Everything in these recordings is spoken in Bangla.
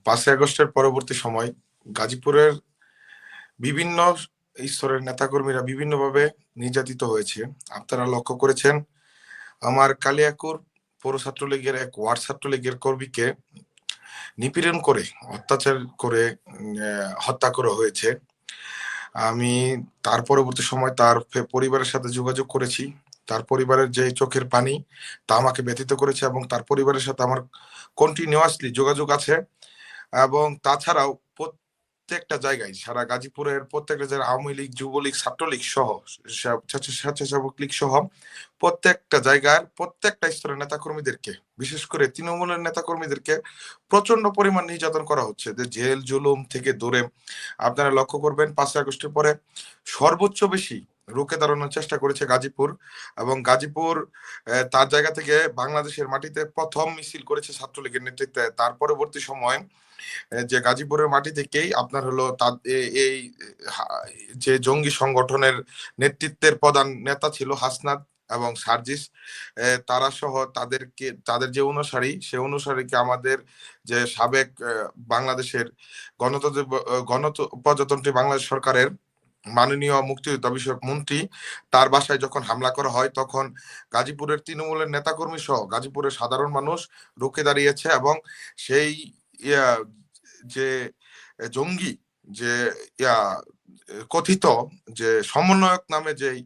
5ই আগস্টের পরবর্তী সময় গাজীপুরের বিভিন্ন স্তরের নেতাকর্মীরা বিভিন্নভাবে নির্যাতিত হয়েছে। আপনারা লক্ষ্য করেছেন আমার কালিয়াকৈর পৌর ছাত্রলীগের এক ওয়ার্ড ছাত্রলীগের কর্মীকে নিপীড়ন করে অত্যাচার করে হত্যা করা হয়েছে। আমি তার পরবর্তী সময় তার পরিবারের সাথে যোগাযোগ করেছি। তার পরিবারের যে চোখের পানি তা আমাকে ব্যথিত করেছে এবং তার পরিবারের সাথে আমার কন্টিনিউয়াসলি যোগাযোগ আছে। এবং তাছাড়াও প্রত্যেকটা জায়গায় সারা গাজীপুরের প্রত্যেকটা জায়গায় আওয়ামী লীগ, যুবলীগ, ছাত্রলীগ সহ স্বেচ্ছাসেবক লীগ সহ প্রত্যেকটা জায়গার প্রত্যেকটা স্তরের নেতাকর্মীদেরকে, বিশেষ করে তৃণমূলের নেতাকর্মীদেরকে প্রচন্ড পরিমাণ নির্যাতন করা হচ্ছে। যে জেল জুলুম থেকে দূরে আপনারা লক্ষ্য করবেন 5ই আগস্টের পরে সর্বোচ্চ বেশি রুখে দাঁড়ানোর চেষ্টা করেছে গাজীপুর। এবং গাজীপুর তার জায়গা থেকে বাংলাদেশের মাটিতে প্রথম মিছিল করেছে ছাত্রলীগের নেতৃত্বে। তার পরবর্তী সময় যে গাজীপুরের মাটি থেকেই আপনার হলো এই যে জঙ্গি সংগঠনের নেতৃত্বের প্রধান নেতা ছিল হাসনাত এবং সার্জিস, তারা সহ তাদের যে অনুসারী, সে অনুসারীকে আমাদের যে সাবেক বাংলাদেশের গণপ্রজাতন্ত্রী বাংলাদেশ সরকারের মাননীয় মুক্তিযোদ্ধা বিষয়ক মন্ত্রী, তার বাসায় যখন হামলা করা হয় তখন গাজীপুরের তৃণমূলের নেতাকর্মী সহ গাজীপুরের সাধারণ মানুষ রুখে দাঁড়িয়েছে। এবং সেই যে জঙ্গি যে কথিত যে সমন্বয়ক নামে যেই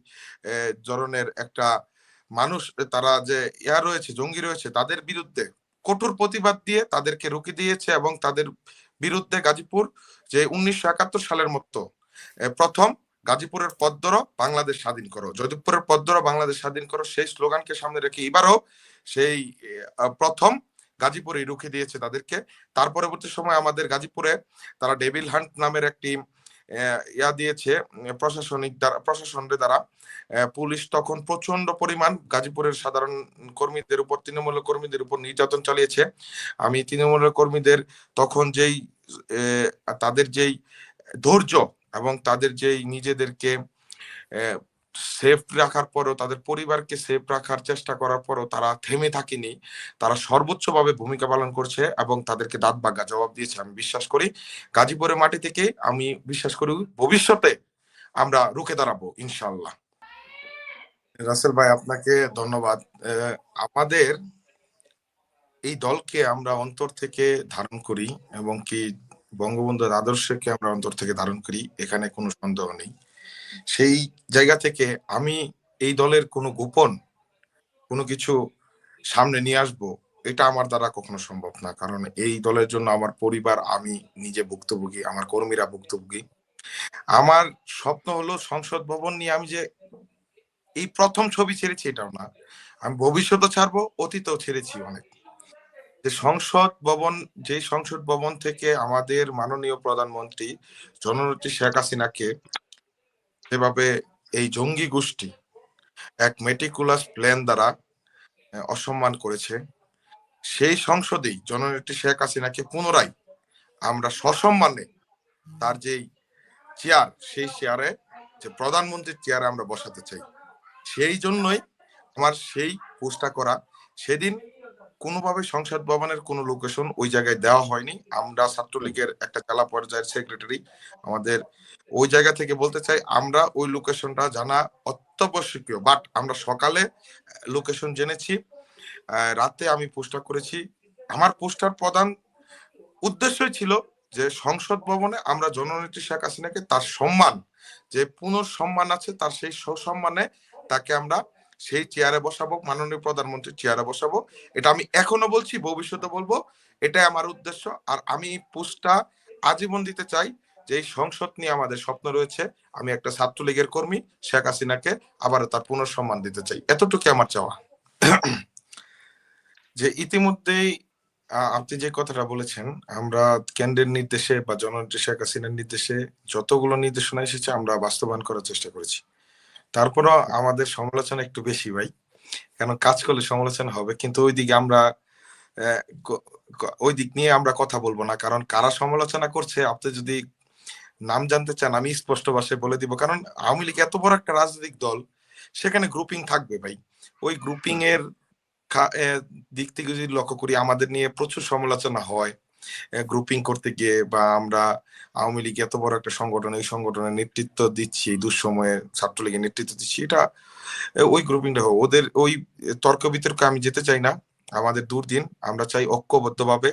ধরনের একটা মানুষ, তারা যে রয়েছে, জঙ্গি রয়েছে, তাদের বিরুদ্ধে কঠোর প্রতিবাদ দিয়ে তাদেরকে রুখে দিয়েছে। এবং তাদের বিরুদ্ধে গাজীপুর যে 1971 সালের মতো প্রথম গাজীপুরের পথ ধরো বাংলাদেশ স্বাধীন করো, যোধপুরের পথ ধরো বাংলাদেশ স্বাধীন করো, সেই স্লোগানকে সামনে রেখে এবারও সেই প্রথম গাজীপুরে রুখে দিয়েছে তাদেরকে। তার পরবর্তী সময় আমাদের গাজীপুরে তারা ডেভিল হান্ট নামের একটি দিয়েছে প্রশাসনের দ্বারা। পুলিশ তখন প্রচন্ড পরিমাণ গাজীপুরের সাধারণ কর্মীদের উপর, তৃণমূল কর্মীদের উপর নির্যাতন চালিয়েছে। আমি তৃণমূলের কর্মীদের তখন যেই তাদের যেই ধৈর্য এবং তাদের যেই নিজেদেরকে সেফ রাখার পরও, তাদের পরিবারকে সেফ রাখার চেষ্টা করার পরও তারা থেমে থাকেনি। তারা সর্বোচ্চভাবে ভূমিকা পালন করছে এবং তাদেরকে দাঁত ভাঙ্গা জবাব দিয়েছে। আমি বিশ্বাস করি গাজীপুরের মাটি থেকে, আমি বিশ্বাস করি ভবিষ্যতে আমরা রুখে দাঁড়াবো ইনশাল্লাহ। রাসেল ভাই, আপনাকে ধন্যবাদ। আমাদের এই দলকে আমরা অন্তর থেকে ধারণ করি এবং কি বঙ্গবন্ধুর আদর্শকে আমরা অন্তর থেকে ধারণ করি, এখানে কোনো সন্দেহ নেই। সেই জায়গা থেকে আমি এই দলের কোনো গোপন কোনো কিছু সামনে নিয়ে আসবো, এটা আমার দ্বারা কখনো সম্ভব না। কারণ এই দলের জন্য আমার পরিবার, আমি নিজে ভুক্তভোগী, আমার কর্মীরা ভুক্তভোগী। আমার স্বপ্ন হলো সংসদ ভবন নিয়ে আমি যে এই প্রথম ছবি ছেড়েছি এটাও না, আমি ভবিষ্যতে ছাড়বো, অতীতেও ছেড়েছি অনেক। যে সংসদ ভবন থেকে আমাদের মাননীয় প্রধানমন্ত্রী জননেত্রী শেখ হাসিনাকে যেভাবে এই জঙ্গি গোষ্ঠী এক মেটিকুলাস প্ল্যান দ্বারা অসম্মান করেছে, সেই সংসদেই জননেত্রী শেখ হাসিনাকে পুনরায় আমরা সসম্মানে তার যেই চেয়ার, সেই চেয়ারে, যে প্রধানমন্ত্রীর চেয়ারে আমরা বসাতে চাই। সেই জন্যই আমার সেই পোস্টটা করা। সেদিন কোনোভাবে সংসদ ভবনের কোনো লোকেশন ওই জায়গায় দেওয়া হয়নি। আমরা ছাত্রলীগের একটা জেলা পর্যায়ের সেক্রেটারি আমাদের ওই জায়গা থেকে বলতে চাই, আমরা ওই লোকেশনটা জানা অত্যাবশ্যকীয়। বাট আমরা সকালে লোকেশন জেনেছি, রাতে আমি পোস্টার করেছি। আমার পোস্টার প্রধান উদ্দেশ্যই ছিল যে সংসদ ভবনে আমরা জননেত্রী শেখ হাসিনাকে তার সম্মান, যে পুনঃসম্মান আছে তার, সেই সসম্মানে তাকে আমরা সেই চেয়ারে বসাবো, মাননীয় প্রধানমন্ত্রীর চেয়ারে বসাবো। এটা আমি এখনো বলছি, ভবিষ্যতে বলবো, এটাই আমার উদ্দেশ্য। আর আমি পোস্টটা আজীবন দিতে চাই যে এই সংসদ নিয়ে আমাদের স্বপ্ন রয়েছে। আমি একটা ছাত্রলীগের কর্মী, শেখ হাসিনাকে আবার তার পুনঃসম্মান দিতে চাই, এতটুকু আমার চাওয়া। যে ইতিমধ্যেই আপনি যে কথাটা বলেছেন, আমরা কেন্দ্রের নির্দেশে বা জননেত্রী শেখ হাসিনার নির্দেশে যতগুলো নির্দেশনা এসেছে আমরা বাস্তবায়ন করার চেষ্টা করেছি। তারপরও আমাদের সমালোচনা একটু বেশি ভাই, কারণ কাজ করলে সমালোচনা হবে, কিন্তু ওইদিকে আমরা ওই দিক নিয়ে আমরা কথা বলবো না। কারণ কারা সমালোচনা করছে আপনি যদি নাম জানতে চান আমি স্পষ্ট ভাষায় বলে দিব। কারণ আওয়ামী লীগ এত বড় একটা রাজনৈতিক দল, সেখানে গ্রুপিং থাকবে ভাই। ওই গ্রুপিং এর দিক থেকে যদি লক্ষ্য করি, আমাদের নিয়ে প্রচুর সমালোচনা হয়। গ্রুপিং করতে গিয়ে, বা আমরা আওয়ামী লীগ এত বড় একটা সংগঠন, এই সংগঠনের নেতৃত্ব দিচ্ছি, দুঃসময়ে ছাত্রলীগের নেতৃত্ব দিচ্ছি, এটা ওই গ্রুপিংটা হোক। ওদের ওই তর্ক বিতর্কে আমি যেতে চাই না। আমাদের দুর্দিন, আমরা চাই ঐক্যবদ্ধভাবে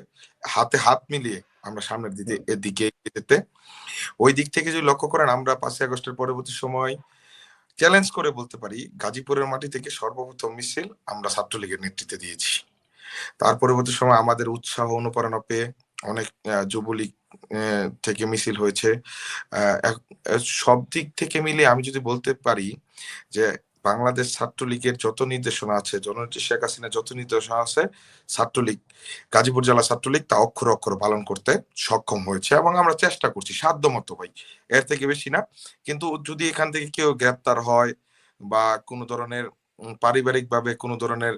হাতে হাত মিলিয়ে আমরা সামনের দিকে এগিয়ে যেতে। ওই দিক থেকে যদি লক্ষ্য করেন, আমরা 5ই আগস্টের পরবর্তী সময় চ্যালেঞ্জ করে বলতে পারি, গাজীপুরের মাটি থেকে সর্বপ্রথম মিছিল আমরা ছাত্রলীগের নেতৃত্বে দিয়েছি। তার পরবর্তী সময় আমাদের উৎসাহ অনুপ্রেরণা পেয়ে অনেক যুবলীগ থেকে মিছিল হয়েছে। সব দিক থেকে মিলে আমি যদি বলতে পারি যে বাংলাদেশ ছাত্রলীগের যত নির্দেশনা আছে, জননেত্রী শেখ হাসিনার যত নির্দেশনা আছে, ছাত্রলীগ, গাজীপুর জেলা ছাত্রলীগ তা অক্ষরে অক্ষরে পালন করতে সক্ষম হয়েছে, এবং আমরা চেষ্টা করছি সাধ্যমতো ভাই, এর থেকে বেশি না। কিন্তু যদি এখান থেকে কেউ গ্রেপ্তার হয় বা কোনো ধরনের পারিবারিক ভাবে কোনো ধরনের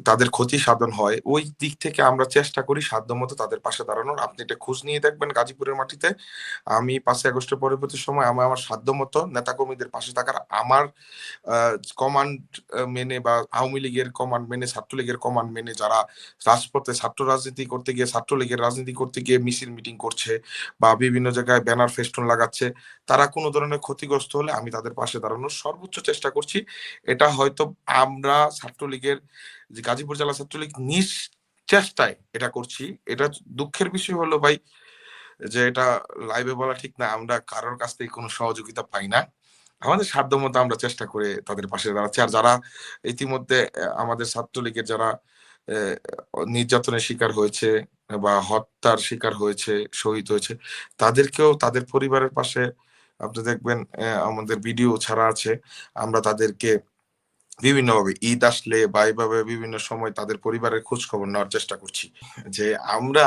তাদের ক্ষতি সাধন হয়, ওই দিক থেকে আমরা চেষ্টা করি সাধ্যমতো তাদের পাশে দাঁড়ানোর। আপনি এটা খোঁজ নিয়ে দেখবেন গাজীপুরের মাটিতে, আমি 5ই আগস্টের পরবর্তী সময় আমি আমার সাধ্যমতো নেতাকর্মীদের পাশে থাকার, আমার কমান্ড মেনে বা আওয়ামী লীগের কমান্ড মেনে, ছাত্রলীগের কমান্ড মেনে যারা রাজপথে ছাত্র রাজনীতি করতে গিয়ে, ছাত্রলীগের রাজনীতি করতে গিয়ে মিছিল মিটিং করছে বা বিভিন্ন জায়গায় ব্যানার ফেস্টুন লাগাচ্ছে, তারা কোনো ধরনের ক্ষতিগ্রস্ত হলে আমি তাদের পাশে দাঁড়ানোর সর্বোচ্চ চেষ্টা করছি। এটা হয়তো আমরা ছাত্রলীগের, যে গাজীপুর জেলা ছাত্রলীগ নিজ চেষ্টায় এটা করছি। এটা দুঃখের বিষয় হলো ভাই, যে এটা লাইভে বলা ঠিক না, আমরা কারোর কাছ থেকে কোনো সহযোগিতা পাই না। আমাদের সাধ্যমতো আমরা চেষ্টা করে তাদের পাশে দাঁড়াচ্ছি। আর যারা ইতিমধ্যে আমাদের ছাত্রলীগের যারা নির্যাতনের শিকার হয়েছে বা হত্যার শিকার হয়েছে, শহীদ হয়েছে, তাদেরকেও তাদের পরিবারের পাশে, আপনি দেখবেন আমাদের ভিডিও ছাড়া আছে, আমরা তাদেরকে বিভিন্নভাবে ঈদ আসলে বা এইভাবে বিভিন্ন সময় তাদের পরিবারের খোঁজ খবর নেওয়ার চেষ্টা করছি। যে আমরা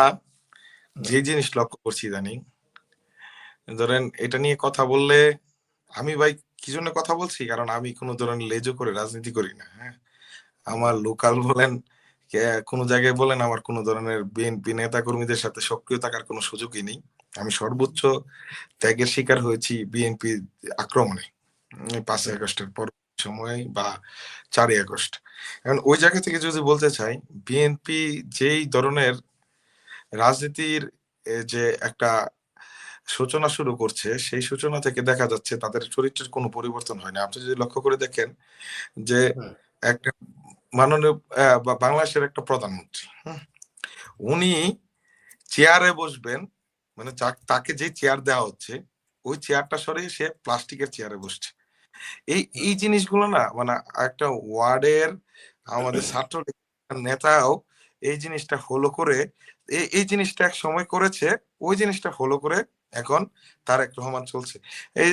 যে জিনিস লক্ষ্য করছি ইদানিং, ধরেন এটা নিয়ে কথা বললে, আমি ভাই কি জন্য কথা বলছি, কারণ আমি কোনো ধরনের লেজও করে রাজনীতি করি না, হ্যাঁ। আমার লোকাল বলেন, কোনো জায়গায় বলেন, আমার কোনো ধরনের বিএনপি নেতা কর্মীদের সাথে সক্রিয় থাকার কোনো সুযোগই নেই। আমি সর্বোচ্চ ত্যাগের শিকার হয়েছি বিএনপি আক্রমণে, 5ই আগস্টের পর সময় বা 4ই আগস্ট। এখন ওই জায়গা থেকে যদি বলতে চাই, বিএনপি যেই ধরনের রাজনীতির যে একটা সূচনা শুরু করছে, সেই সূচনা থেকে দেখা যাচ্ছে তাদের চরিত্রের কোনো পরিবর্তন হয় না। আপনি যদি লক্ষ্য করে দেখেন যে একটা মাননীয় বাংলাদেশের একটা প্রধানমন্ত্রী, উনি চেয়ারে বসবেন, মানে তাকে যে চেয়ার দেওয়া হচ্ছে, ওই চেয়ারটা সরিয়ে সে প্লাস্টিকের চেয়ারে বসছে। এই জিনিসগুলো না, মানে একটা ওয়ার্ডের আমাদের ছাত্র নেতাও এই জিনিসটা ফলো করে, এই জিনিসটা এক সময় করেছে, ওই জিনিসটা ফলো করে এখন তারেক রহমান চলছে। এই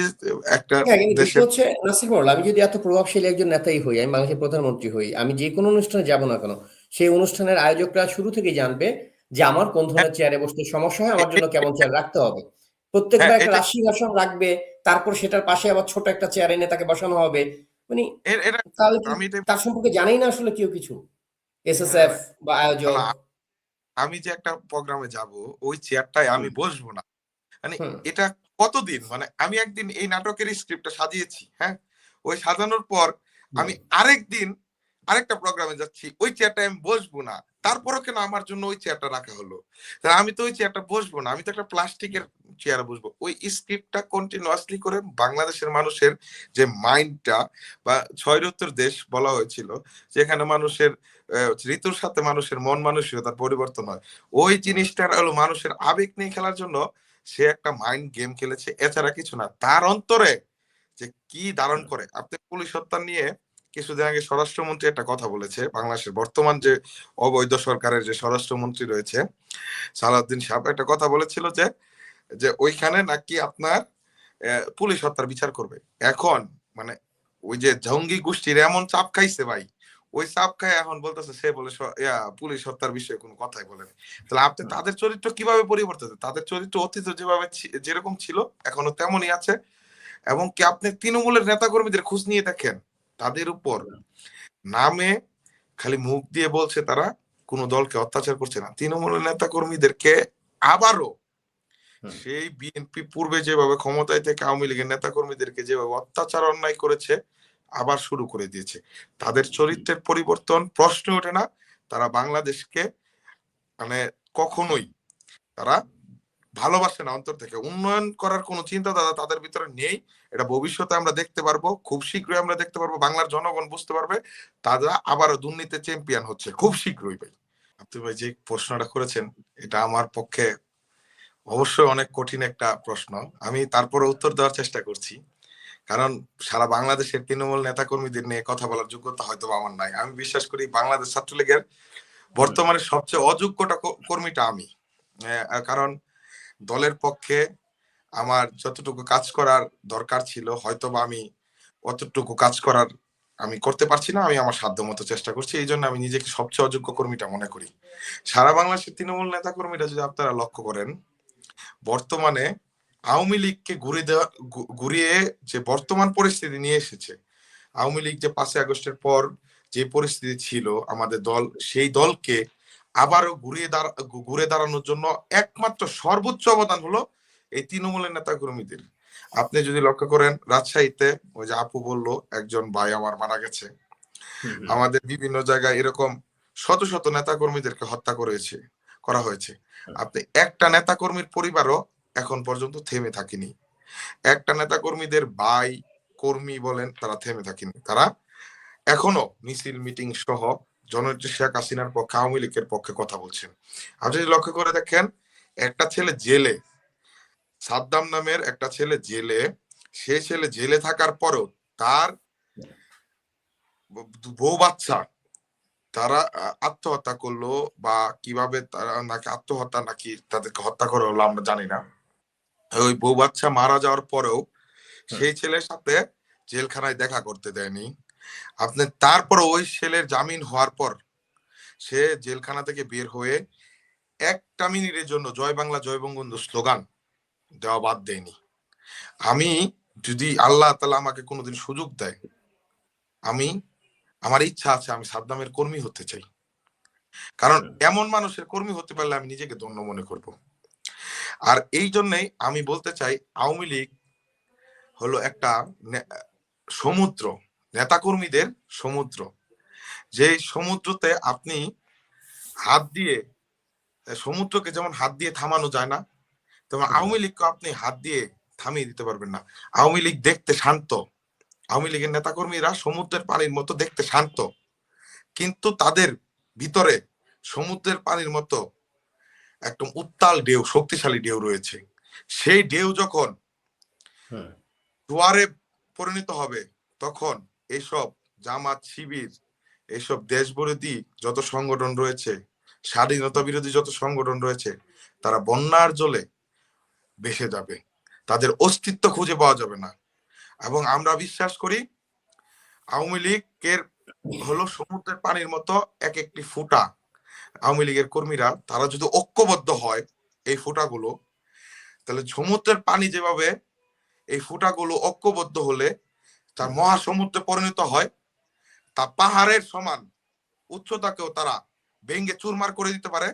একটা হ্যাঁ, কিন্তু বিষয় দেশের, হচ্ছে নাসির মোল্লা, আমি যদি এত প্রভাবশালী একজন নেতাই হই, আমি বাংলাদেশের প্রধানমন্ত্রী হই, আমি যে কোনো অনুষ্ঠানে যাব না কেন, সেই অনুষ্ঠানের আয়োজকরা শুরু থেকেই জানবে যে আমার কোন হ্যাঁ, ধরনের চেয়ারে বসতে সমস্যা হয়, আমার জন্য কেমন চেয়ার রাখতে হবে। প্রত্যেকবার একটা এটা রাশি আসন রাখবে, তারপর সেটার পাশে আবার ছোট একটা চেয়ার এনে তাকে বসানো হবে। মানে এটা তাহলে কি আমি এটাই তার সম্পর্কে জানেই না আসলে কেউ কিছু, হ্যাঁ এসএসএফ ভাই, বা তাহলে আয়োজক। আমি যে একটা প্রোগ্রামে যাব, ওই চেয়ারটায় আমি হুম, বসবো না, মানে হুম, এটা কতদিন, মানে আমি একদিন এই নাটকের স্ক্রিপ্টটা সাজিয়েছি, হ্যাঁ, ওই সাজানোর পর হুম, আমি আরেকদিন আরেকটা প্রোগ্রামে যাচ্ছি, ওই চেয়ারটায় আমি বসবো না, তারপরও কেন আমার জন্য ওই চেয়ারটা রাখা হলো? তাহলে আমি তো ওই চেয়ারটা বসবো না, আমি তো একটা প্লাস্টিকের চেয়ারে বসবো। ওই স্ক্রিপ্টটা কন্টিনিউয়াসলি করে বাংলাদেশের মানুষের যে মাইন্ডটা, বা ছয়রত্তর দেশ বলা হয়েছিল, যেখানে মানুষের ঋতুর সাথে মানুষের মন মানসিকতার পরিবর্তন হয়, ওই হুম, জিনিসটার হলো মানুষের আবেগ নিয়ে খেলার জন্য সে একটা মাইন্ড গেম খেলেছে, এছাড়া কিছু না। তার অন্তরে যে কি ধারণ হুম, করে, আপনি পুলিশ হত্যা নিয়ে কিছুদিন আগে স্বরাষ্ট্রমন্ত্রী একটা কথা বলেছে, বাংলাদেশের বর্তমান যে অবৈধ সরকারের যে স্বরাষ্ট্রমন্ত্রী রয়েছে সালাউদ্দিন সাহেব, একটা কথা বলেছিল যে যে ওইখানে নাকি আপনার পুলিশ হত্যার বিচার করবে। এখন মানে ওই যে জঙ্গি গোষ্ঠীর এমন চাপ খাইছে ভাই, ওই চাপ খায় এখন বলতেছে সে বলে পুলিশ হত্যার বিষয়ে কোনো কথাই বলে না। তাহলে আপনি হুম, তাদের চরিত্র কিভাবে পরিবর্তিত, তাদের চরিত্র অতীত যেভাবে যেরকম ছিল এখনো তেমনই আছে। এবং কি আপনি তৃণমূলের নেতাকর্মীদের খোঁজ নিয়ে দেখেন, তাদের উপর নামে খালি মুখ দিয়ে বলছে তারা কোনো দলকে অত্যাচার করছে না, তৃণমূলের নেতাকর্মীদেরকে আবারও হুম, সেই বিএনপি পূর্বে যেভাবে ক্ষমতায় থেকে আওয়ামী লীগের নেতাকর্মীদেরকে যেভাবে অত্যাচার অন্যায় করেছে, আবার শুরু করে দিয়েছে। তাদের হুম, চরিত্রের পরিবর্তন প্রশ্ন ওঠে না। তারা বাংলাদেশকে মানে কখনোই তারা ভালোবাসে না অন্তর থেকে। উন্নয়ন করার কোনো চিন্তাধারা তাদের ভিতরে নেই। এটা ভবিষ্যতে আমরা দেখতে পারবো, খুব শীঘ্রই আমরা দেখতে পারবো। বাংলার জনগণ বুঝতে পারবে তারা আবারও দুর্নীতি চ্যাম্পিয়ন হচ্ছে খুব শীঘ্রই ভাই। আপনি ভাই যে প্রশ্নটা করেছেন এটা আমার পক্ষে অবশ্যই অনেক কঠিন একটা প্রশ্ন। আমি তারপরে উত্তর দেওয়ার চেষ্টা করছি। কারণ সারা বাংলাদেশের তৃণমূল নেতাকর্মীদের নিয়ে কথা বলার যোগ্যতা হয়তো আমার নাই। আমি বিশ্বাস করি বাংলাদেশ ছাত্রলীগের বর্তমানে সবচেয়ে অযোগ্যটা কর্মীটা আমি। কারণ দলের পক্ষে আমার যতটুকু কাজ করার দরকার ছিল হয়তো বা আমি অতটুকু কাজ করার আমি করতে পারছি না। আমি আমার সাধ্য মতো চেষ্টা করছি। এই জন্য আমি নিজেকে সবচেয়ে অযোগ্য কর্মীটা মনে করি। সারা বাংলাদেশের তৃণমূল নেতা কর্মীরা যদি আপনারা লক্ষ্য করেন, বর্তমানে আওয়ামী লীগকে ঘুরিয়ে যে বর্তমান পরিস্থিতি নিয়ে এসেছে, আওয়ামী লীগ যে 5ই আগস্টের পর যে পরিস্থিতি ছিল আমাদের দল, সেই দলকে আবারও ঘুরে দাঁড়ানোর জন্য একমাত্র সর্বোচ্চ অবদান হলো এই তৃণমূলের নেতা কর্মীদের। আপনি যদি লক্ষ্য করেন রাজশাহীতে ওই যে আপু বললো একজন ভাই আমার মারা গেছে, আমাদের বিভিন্ন জায়গায় এরকম শত শত নেতা কর্মীদেরকে হত্যা করা হয়েছে। আপনি একটা নেতা কর্মীর পরিবারও এখন পর্যন্ত থেমে থাকেনি। একটা নেতা কর্মীদের ভাই কর্মী বলেন তারা থেমে থাকেনি। তারা এখনো মিছিল মিটিং সহ জননেত্রী শেখ হাসিনার পক্ষে, আওয়ামী লীগের পক্ষে কথা বলছেন। আপনি যদি লক্ষ্য করে দেখেন, একটা ছেলে জেলে, সাদ্দাম নামের একটা ছেলে জেলে, সে ছেলে জেলে থাকার পরও তার বউ বাচ্চা তারা আত্মহত্যা করলো, বা কিভাবে তারা নাকি আত্মহত্যা নাকি তাদেরকে হত্যা করা হলো আমরা জানি না। ওই বউ বাচ্চা মারা যাওয়ার পরেও সেই ছেলের সাথে জেলখানায় দেখা করতে দেয়নি। আপনি তারপর ওই ছেলের জামিন হওয়ার পর সে জেলখানা থেকে বের হয়ে একটা মিনিটের জন্য জয় বাংলা জয় বঙ্গবন্ধু স্লোগান দেওয়া বাদ দেয়নি। আমি যদি আল্লাহ তাআলা আমাকে কোনোদিন সুযোগ দেয়, আমি আমার ইচ্ছা আছে আমি সাদ্দামের কর্মী হতে চাই। কারণ এমন মানুষের কর্মী হতে পারলে আমি নিজেকে ধন্য মনে করব। আর এই জন্যই আমি বলতে চাই আওয়ামী লীগ হলো একটা সমুদ্র, নেতাকর্মীদের সমুদ্র। যে সমুদ্রতে আপনি হাত দিয়ে, সমুদ্রকে যেমন হাত দিয়ে থামানো যায় না, তেমন আওয়ামী লীগকে আপনি হাত দিয়ে থামিয়ে দিতে পারবেন না। আওয়ামী লীগ দেখতে শান্ত, আওয়ামী লীগের নেতাকর্মীরা সমুদ্রের পানির মতো দেখতে শান্ত, কিন্তু তাদের ভিতরে সমুদ্রের পানির মতো একদম উত্তাল ঢেউ, শক্তিশালী ঢেউ রয়েছে। সেই ঢেউ যখন জোয়ারে পরিণত হবে, তখন এইসব জামাত শিবির, এইসব দেশবিরোধী যত সংগঠন রয়েছে, স্বাধীনতা বিরোধী যত সংগঠন রয়েছে, তারা বন্যার জলে ভেসে যাবে, তাদের অস্তিত্ব খুঁজে পাওয়া যাবে না। এবং আমরা বিশ্বাস করি আওয়ামী লীগের হলো সমুদ্রের পানির মতো এক একটি ফুটা। আওয়ামী লীগের কর্মীরা তারা যদি ঐক্যবদ্ধ হয় এই ফুটাগুলো, তাহলে সমুদ্রের পানি যেভাবে এই ফুটাগুলো ঐক্যবদ্ধ হলে তার মহাসমুদ্রে পরিণত হয়, তা পাহাড়ের সমান উচ্চতাকেও তারা ভেঙ্গে চুরমার করে দিতে পারে।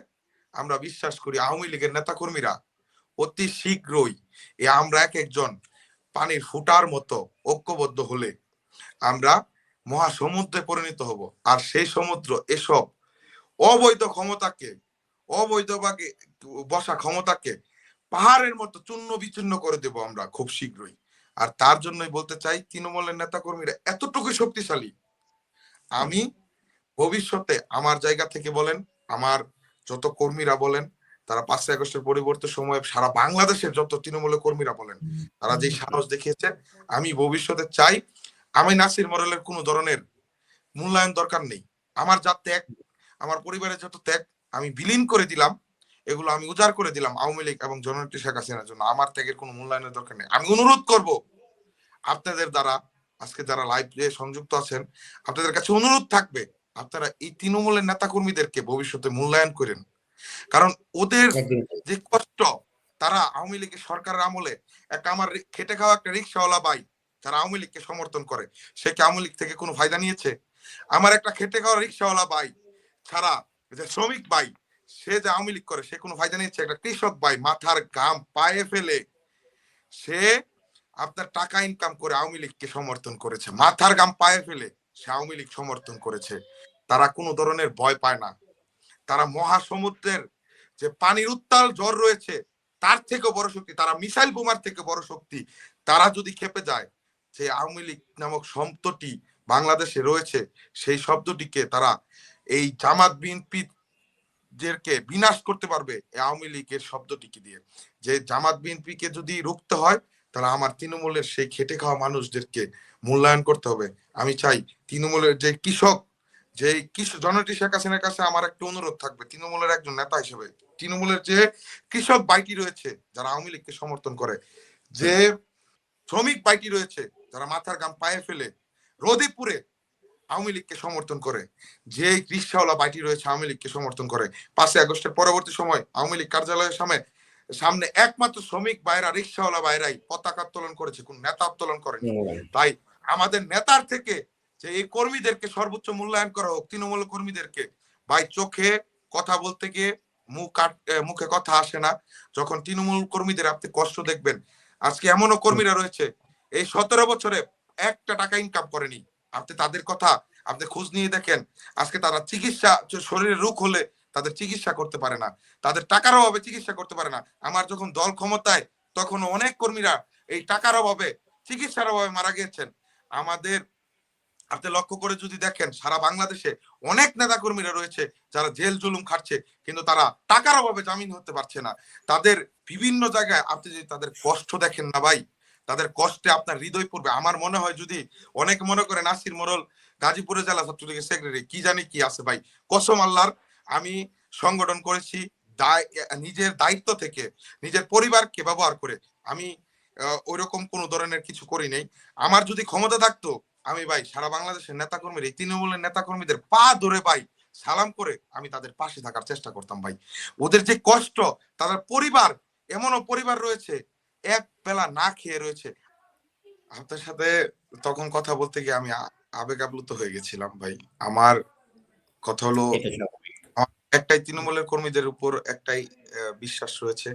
আমরা বিশ্বাস করি আওয়ামী লীগের নেতাকর্মীরা অতি শীঘ্রই আমরা এক একজন পানির ফুটার মতো ঐক্যবদ্ধ হলে আমরা মহাসমুদ্রে পরিণত হব। আর সেই সমুদ্র এসব অবৈধ ক্ষমতাকে, অবৈধভাবে বসা ক্ষমতাকে পাহাড়ের মতো চূর্ণ বিচূর্ণ করে দেব আমরা খুব শীঘ্রই। আর তার জন্যই বলতে চাই তৃণমূলের নেতাকর্মীরা এতটুকু শক্তিশালী। আমি ভবিষ্যতে আমার জায়গা থেকে বলেন, আমার যত কর্মীরা বলেন, তারা 5ই আগস্টের পরিবর্তে সময়ে সারা বাংলাদেশের যত তৃণমূলের কর্মীরা বলেন, তারা যে সাহস দেখিয়েছে, আমি ভবিষ্যতে চাই আমি নাসির মডেলের কোনো ধরনের মূল্যায়ন দরকার নেই। আমার যা ত্যাগ, আমার পরিবারের যত ত্যাগ আমি বিলীন করে দিলাম, এগুলো আমি উজাড় করে দিলাম আওয়ামী লীগ এবং জননেত্রী শেখ হাসিনার জন্য। আমার ত্যাগের কোনো মূল্যায়নের দরকার নেই। আমি অনুরোধ করব আপনাদের দ্বারা, আজকে যারা লাইভে সংযুক্ত আছেন, আপনাদের কাছে অনুরোধ থাকবে আপনারা এই তৃণমূলের নেতা কর্মীদেরকে ভবিষ্যতে মূল্যায়ন করেন। কারণ ওদের যে কষ্ট, তারা আওয়ামী লীগের সরকারের আমলে একটা আমার খেটে খাওয়া একটা রিক্সাওয়ালা ভাই যারা আওয়ামী লীগকে সমর্থন করে, সে কি আওয়ামী লীগ থেকে কোনো ফায়দা নিয়েছে? আমার একটা খেটে খাওয়া রিক্সাওয়ালা ভাই ছাড়া, যে শ্রমিক ভাই, সে যে আওয়ামী লীগ করে সে কোনো ফায়দা নিয়েছে? একটা কৃষক ভাই মাথার ঘাম পায়ে ফেলে সে আপনার টাকা ইনকাম করে আওয়ামী লীগকে সমর্থন করেছে, মাথার ঘাম পায়ে ফেলে সে আওয়ামী লীগ সমর্থন করেছে। তারা কোনো ধরনের ভয় পায় না। তারা মহাসমুদ্রের যে পানির উত্তাল জ্বর রয়েছে তার থেকেও বড় শক্তি, তারা মিসাইল বোমার থেকে বড় শক্তি, তারা যদি খেপে যায়, যে আওয়ামী লীগ নামক শব্দটি বাংলাদেশে রয়েছে, সেই শব্দটিকে তারা এই জামাত বিএনপি কে বিনাশ করতে পারবে এই আওয়ামী লীগের শব্দটিকে দিয়ে। যে জামাত বিএনপি কে যদি রুখতে হয়, তাহলে আমার তৃণমূলের সেই খেটে খাওয়া মানুষদেরকে মূল্যায়ন করতে হবে। আমি চাই তৃণমূলের যে কৃষক, যে জননেত্রী শেখ হাসিনার কাছে আমার একটা অনুরোধ থাকবে তৃণমূলের একজন নেতা হিসেবে, তৃণমূলের যে কৃষক বাইটি রয়েছে যারা আওয়ামী লীগকে সমর্থন করে, যে শ্রমিক বাইটি রয়েছে যারা মাথার ঘাম পায়ে ফেলে রোদে পুড়ে আওয়ামী লীগকে সমর্থন করে, যে রিক্সাওয়ালা বাইটি রয়েছে আওয়ামী লীগকে সমর্থন করে, 5ই আগস্টের পরবর্তী সময় আওয়ামী লীগ কার্যালয়ের সামনে একমাত্র শ্রমিক বাইরা, রিক্সাওয়ালা বাইরাই পতাকা উত্তোলন করেছে, কোন নেতা উত্তোলন করেনি। তাই আমাদের নেতার থেকে যে এই কর্মীদেরকে সর্বোচ্চ মূল্যায়ন করা হোক, তৃণমূল কর্মীদেরকে। ভাই চোখে কথা বলতে গিয়ে মুখে কথা আসে না। যখন তৃণমূল কর্মীদের আপনি কষ্ট দেখবেন, আজকে এমনও কর্মীরা রয়েছে এই 17 বছরে একটা টাকা ইনকাম করেনি, আপনি তাদের কথা আপনি খোঁজ নিয়ে দেখেন, আজকে তারা চিকিৎসা, শরীরে রোগ হলে তাদের চিকিৎসা করতে পারে না, তাদের টাকার অভাবে চিকিৎসা করতে পারে না। আমার যখন দল ক্ষমতায় তখন অনেক কর্মীরা এই টাকার অভাবে, চিকিৎসার অভাবে মারা গিয়েছেন। আমাদের আপনি লক্ষ্য করে যদি দেখেন, সারা বাংলাদেশে অনেক নেতা কর্মীরা রয়েছে যারা জেল জুলুম খাচ্ছে, কিন্তু তারা টাকার অভাবে জামিন হতে পারছে না। তাদের বিভিন্ন জায়গায় আপনি যদি তাদের কষ্ট দেখেন না ভাই, তাদের কষ্টে আপনার হৃদয় পড়বে। আমার মনে হয় যদি অনেকে মনে করে নাসির মোড়ল গাজীপুরে জেলা ছাত্রলীগের সেক্রেটারি, কি জানি কি আছে ভাই, কসম আল্লাহর, আমি সংগঠন করেছি নিজের দায়িত্ব থেকে, নিজের পরিবারকে ব্যবহার করে। আমি ওইরকম কোন ধরনের কিছু করি নাই। আমার যদি ক্ষমতা থাকতো, আমি ভাই সারা বাংলাদেশের নেতাকর্মীর, এই তৃণমূলের নেতাকর্মীদের পা ধরে ভাই সালাম করে আমি তাদের পাশে থাকার চেষ্টা করতাম ভাই। ওদের যে কষ্ট, তাদের পরিবার, এমনও পরিবার রয়েছে এক বেলা না খেয়ে রয়েছে। আপনার সাথে তখন কথা বলতে গিয়ে আমি আবেগ আপ্লুত হয়ে গেছিলাম ভাই। আমার কথা হলো, একটাই তৃণমূলের কর্মীদের উপর একটাই বিশ্বাস রয়েছে,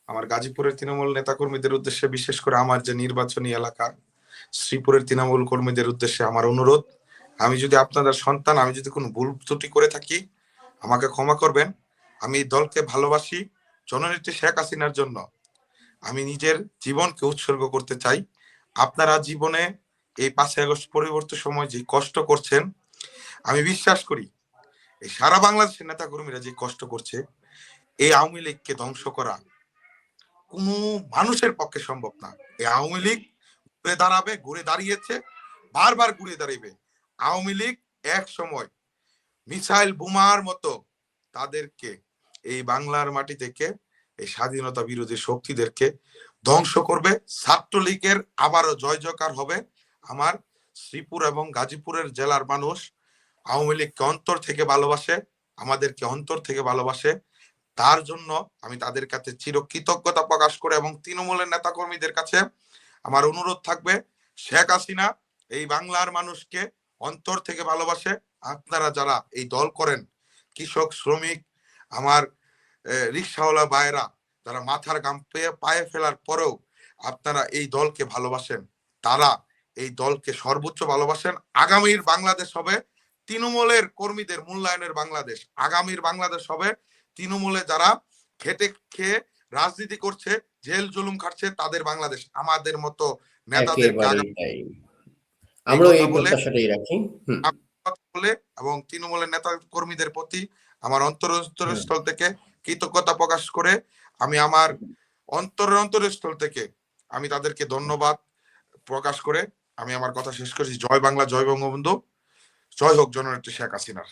আমার গাজীপুরের তৃণমূল নেতাকর্মীদের উদ্দেশ্যে, বিশেষ করে আমার যে নির্বাচনী এলাকা শ্রীপুরের তৃণমূল কর্মীদের উদ্দেশ্যে আমার অনুরোধ, আমি যদি আপনাদের সন্তান, আমি যদি কোনো ভুল ত্রুটি করে থাকি আমাকে ক্ষমা করবেন। আমি দলকে ভালোবাসি, জননেত্রী শেখ হাসিনার জন্য আমি নিজের জীবনকে উৎসর্গ করতে চাই। আপনারা জীবনে এই 5ই আগস্ট পরবর্তী সময় যে কষ্ট করছেন, আমি বিশ্বাস করি এই সারা বাংলাদেশের নেতা কর্মীরা যে কষ্ট করছে, এই আওয়ামী লীগকে ধ্বংস করা কোনো মানুষের পক্ষে সম্ভব না। এই আওয়ামী লীগ ঘুরে দাঁড়াবে, ঘুরে দাঁড়িয়েছে, বারবার ঘুরে দাঁড়াবে। আওয়ামী লীগ এক সময় মিসাইল বোমার মতো তাদেরকে এই বাংলার মাটি থেকে, এই স্বাধীনতা বিরোধী শক্তিদেরকে ধ্বংস করবে। ছাত্রলীগের আবারও জয় জয়কার হবে। আমার শ্রীপুর এবং গাজীপুরের জেলার মানুষ আওয়ামী লীগকে অন্তর থেকে ভালোবাসে, আমাদেরকে অন্তর থেকে ভালোবাসে। তার জন্য আমি তাদের কাছে চিরকৃতজ্ঞতা প্রকাশ করে, এবং তৃণমূলের নেতাকর্মীদের কাছে আমার অনুরোধ থাকবে, শেখ হাসিনা এই বাংলার মানুষকে অন্তর থেকে ভালোবাসে। আপনারা যারা এই দল করেন, কৃষক, শ্রমিক, আমার রিক্সাওয়ালা ভাইরা, যারা মাথার ঘাম পায়ে ফেলার পরেও আপনারা এই দলকে ভালোবাসেন, তারা এই দলকে সর্বোচ্চ ভালোবাসেন। আগামীর বাংলাদেশ হবে তৃণমূলের কর্মীদের মূল্যায়নের বাংলাদেশ। আগামীর বাংলাদেশ হবে তৃণমূলে যারা খেটে খেয়ে রাজনীতি করছে, জেল জুলুম খাটছে, তাদের বাংলাদেশ। আমাদের মতো নেতাদেরকে আমরা এই প্রত্যাশাটাই রাখি। বলে, এবং তৃণমূলের নেতা কর্মীদের প্রতি আমার অন্তরস্থল থেকে কৃতজ্ঞতা প্রকাশ করে, আমি আমার অন্তরস্থল থেকে আমি তাদেরকে ধন্যবাদ প্রকাশ করে আমি আমার কথা শেষ করছি। জয় বাংলা, জয় বঙ্গবন্ধু, জয় হোক জননেত্রী শেখ হাসিনার।